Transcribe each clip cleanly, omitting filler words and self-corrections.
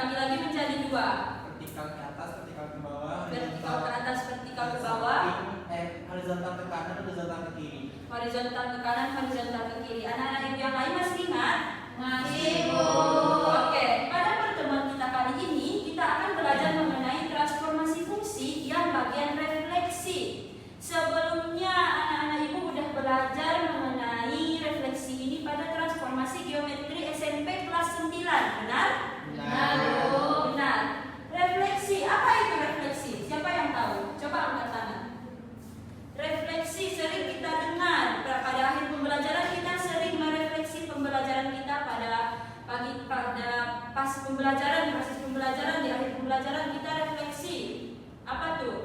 bagi lagi menjadi dua. Vertikal ke atas, vertikal ke bawah. Vertikal ke atas, vertikal ke bawah. Horizontal ke kanan, horizontal ke kiri. Horizontal ke kanan, horizontal ke kiri. Anak-anak ibu yang lain masih ingat? Masih, Bu. Oke, pada pertemuan kita kali ini kita akan belajar mengenai transformasi fungsi yang bagian refleksi. Sebelumnya anak-anak ibu sudah belajar mengenai refleksi ini pada transformasi geometri SMP kelas 9, benar? Benar, Bu. Benar. Refleksi, apa itu refleksi? Siapa yang tahu? Coba angkat tangan. Refleksi sering kita dengar pada akhir pembelajaran, kita sering merefleksi pembelajaran kita pada pas pembelajaran, proses pembelajaran, di akhir pembelajaran kita refleksi. Apa tuh?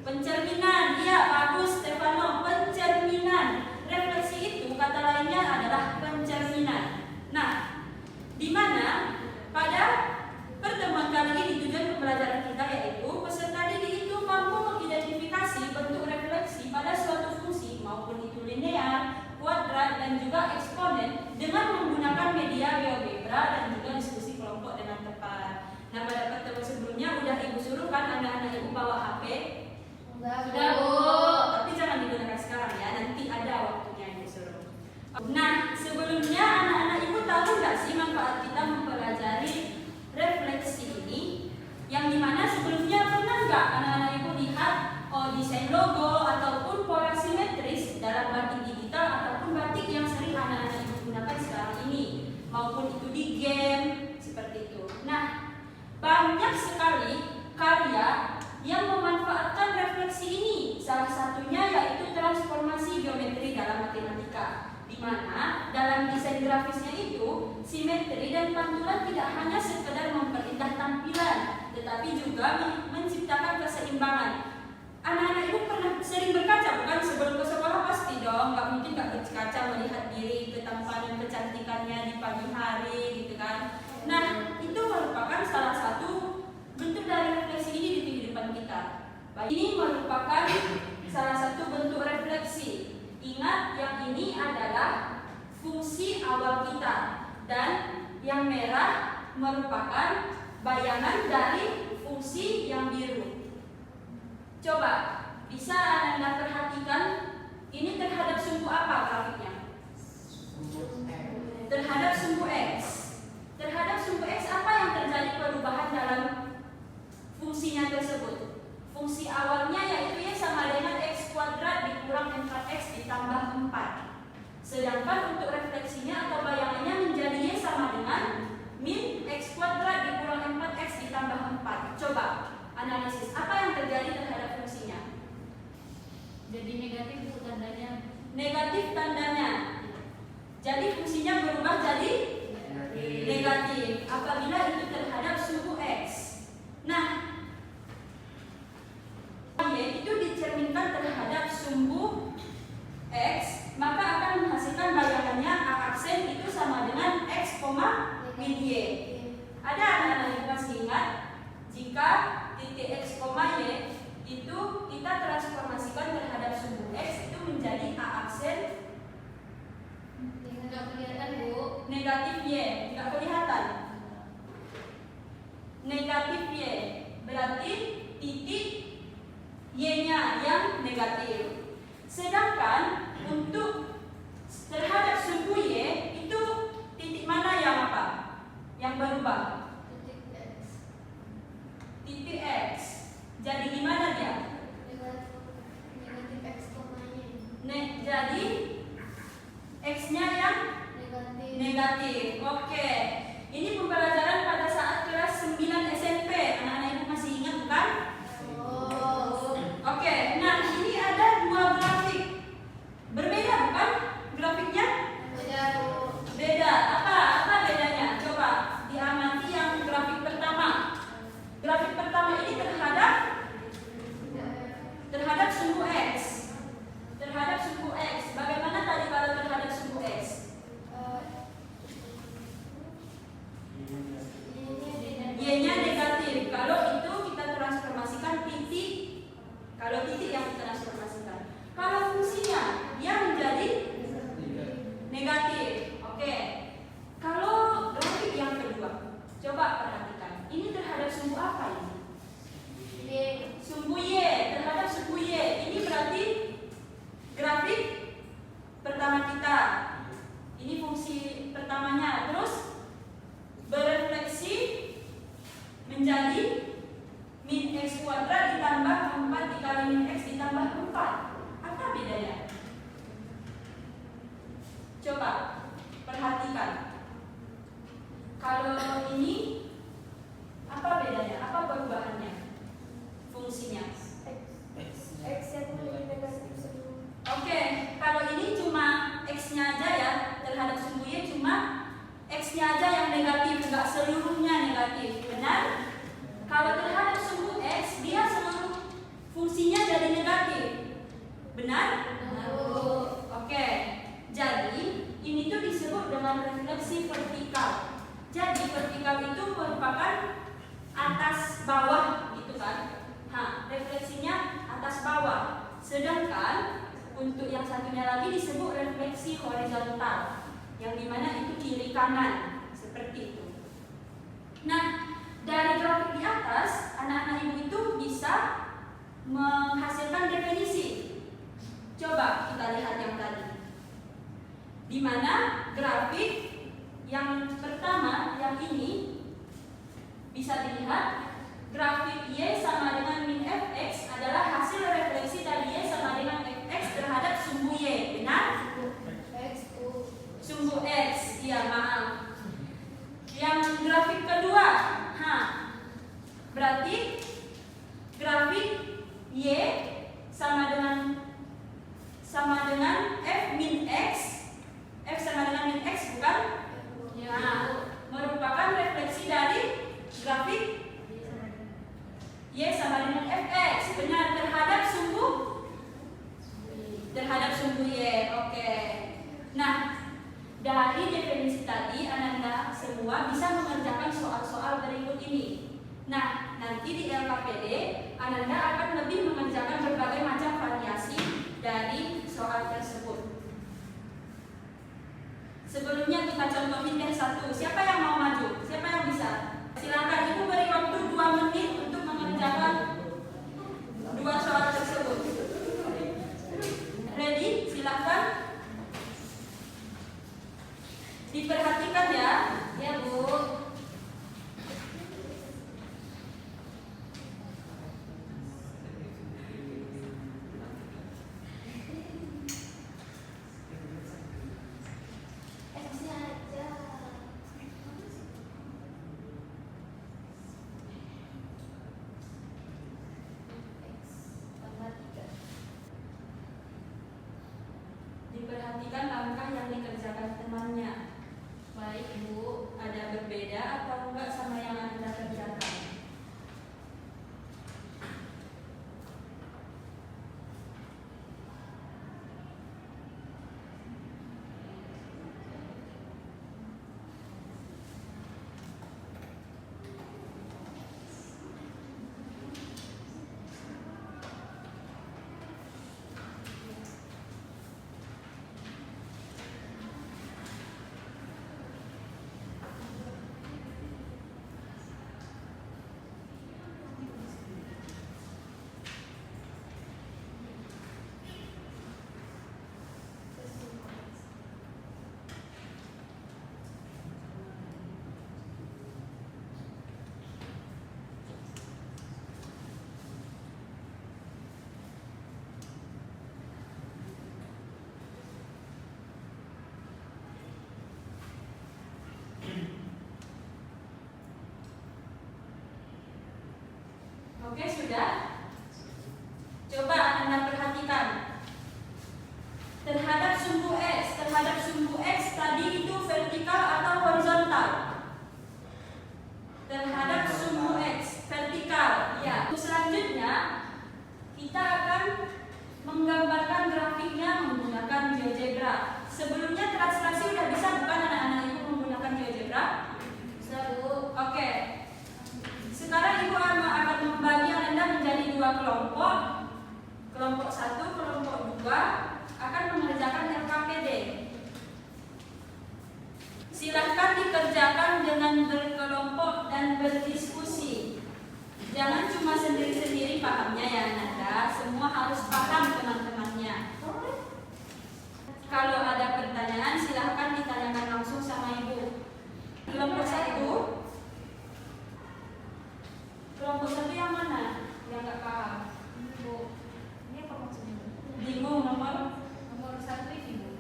Pencerminan. Iya, bagus Stefano, pencerminan. Refleksi itu kata lainnya adalah pencerminan. Nah, di mana pada pertemuan kali ini tujuan pembelajaran kita yaitu peserta didik itu mampu mengidentifikasi bentuk refleksi pada suatu fungsi maupun itu linear, kuadrat dan juga eksponen dengan menggunakan media GeoGebra dan juga diskusi kelompok dengan tepat. Nah, pada pertemuan sebelumnya udah ibu suruh kan anak-anak ibu bawa HP? Sudah, Bu. Tapi jangan digunakan sekarang ya, nanti ada waktunya ibu suruh. Nah, sebelumnya anak-anak ibu tahu nggak sih manfaat kita mempelajari refleksi ini? Yang dimana sebelumnya pernah nggak anak-anak ibu lihat desain logo ataupun pola simetris dalam batik digital ataupun batik yang sering anak-anak ibu gunakan sekarang ini, maupun itu di game seperti itu. Nah, banyak sekali karya yang memanfaatkan refleksi ini. Salah satunya yaitu transformasi geometri dalam matematika, di mana dalam desain grafisnya itu simetri dan pantulan tidak hanya sekedar memperindah tampilan, tetapi juga menciptakan keseimbangan. Anak-anak ibu pernah sering berkaca bukan? Sebelum ke sekolah pasti dong, nggak mungkin nggak berkaca melihat diri ketampanan kecantikannya di pagi hari gitu kan. Nah, itu merupakan salah satu bentuk dari refleksi ini di kehidupan kita. Ini merupakan salah satu bentuk refleksi. Ingat, yang ini adalah fungsi awal kita, dan yang merah merupakan bayangan dari fungsi yang biru. Coba bisa Anda perhatikan ini terhadap sumbu apa grafiknya? Terhadap sumbu X. Terhadap sumbu X apa yang terjadi perubahan dalam fungsinya tersebut? Fungsi awalnya yaitu Y sama dengan X kuadrat dikurang 4X ditambah 4. Sedangkan untuk refleksinya atau bayangannya menjadi Y sama dengan min X kuadrat dikurang 4X ditambah 4. Coba analisis, apa yang terjadi terhadap fungsinya? Jadi negatif, Bu, tandanya. Negatif tandanya. Jadi fungsinya berubah jadi negatif apabila itu terhadap sumbu X. Nah, Y itu dicerminkan terhadap sumbu X, maka akan menghasilkan bayangannya A aksen itu sama dengan X, min Y. Ada anak-anak yang masih ingat? Jika titik X, Y itu kita transformasikan terhadap sumbu X itu menjadi A aksen Nggak kelihatan, Bu. negatif Y, nggak kelihatan. Negatif Y berarti titik Y-nya yang negatif. Sedangkan untuk terhadap sumbu Y itu titik mana yang apa? Yang berubah? Titik X. Titik X. Jadi gimana dia? Negatif X, Y. Jadi X-nya yang Negatif. negatif. Oke. Ini pembelajaran pada saat kelas 9 SMP. Anak-anak ibu masih ingat bukan? Oh. Oke. Nah, ini ada dua grafik. Berbeda bukan grafiknya? Beda, Bu. Beda. Apa bedanya? Coba diamati yang grafik pertama. Grafik pertama ini terhadap sumbu X. Terhadap sumbu X. Bagaimana tadi kalau terhadap sumbu X? Coba perhatikan. Kalau ini apa bedanya? Apa perubahannya? Fungsinya. X yang negatif semua. Oke, kalau ini cuma X-nya aja ya, terhadap sumbu Y cuma X-nya aja yang negatif, enggak seluruhnya negatif. Benar? Kalau terhadap sumbu X, dia seluruh fungsinya jadi negatif. Benar? Oke. Jadi, ini tuh disebut dengan refleksi vertikal. Jadi, vertikal itu merupakan atas bawah gitu kan. Refleksinya atas bawah. Sedangkan untuk yang satunya lagi disebut refleksi horizontal, yang dimana itu kiri kanan seperti itu. Nah, dari grafik di atas, anak-anak ibu itu bisa menghasilkan definisi. Coba kita lihat yang tadi, di mana grafik yang pertama, yang ini bisa dilihat grafik Y sama dengan min Fx adalah hasil refleksi dari Y sama dengan Fx terhadap sumbu Y. Benar? Sumbu X, iya maaf. Yang grafik kedua, berarti grafik Y sama dengan F min X. F sama dengan min X bukan? Merupakan refleksi dari grafik Y sama dengan Fx. Benar, terhadap sumbu Y. Oke. Nah, dari definisi tadi, Anda semua bisa mengerjakan soal-soal berikut ini. Nah, nanti di LKPD, Anda akan lebih mengerjakan berbagai macam variasi dari soal tersebut. Sebelumnya kita contohin deh satu. Siapa yang mau maju? Siapa yang bisa? Silakan, Ibu beri waktu 2 menit untuk mengerjakan 2 soal tersebut. Ready? Silakan. Diperhatikan ya. Ya, Bu. Diperhatikan langkah yang dikerjakan temannya. Baik, Bu, ada berbeda atau enggak sama yang Anda kerjakan? Oke, sudah? Coba Anda perhatikan. Terhadap sumbu X tadi itu vertikal atau horizontal? Terhadap sumbu X vertikal. Ya. Selanjutnya kita akan menggambarkan grafiknya menggunakan GeoGebra. Sebelumnya translasi sudah bisa bukan anak-anak ibu menggunakan GeoGebra? Bisa, Bu. Oke. Sekarang ibu akan membagi Anda menjadi 2 kelompok. Kelompok 1, kelompok 2 akan mengerjakan LKPD. Silahkan dikerjakan dengan berkelompok dan berdiskusi. Jangan cuma sendiri-sendiri pahamnya ya Anda. Semua harus paham teman-temannya. Kalau ada pertanyaan silahkan ditanyakan langsung sama ibu. Kelompok 1. Kelompok 1 yang mana? Yang nggak paham? Bu, ini apa maksudnya? Bingung nomor 1 ini, Bu.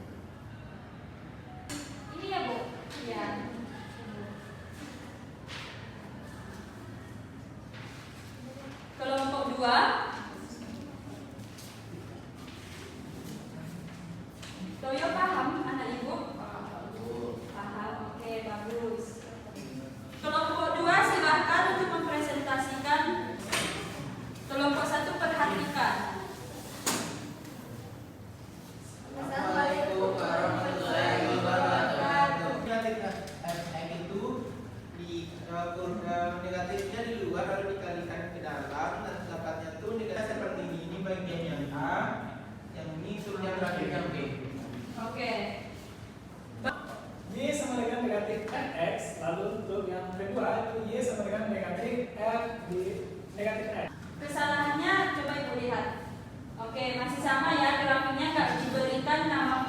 Lalu untuk yang kedua itu Y sama dengan negatif R di negatif X. Kesalahannya coba ibu lihat. Oke, masih sama ya, grafiknya nggak diberikan nama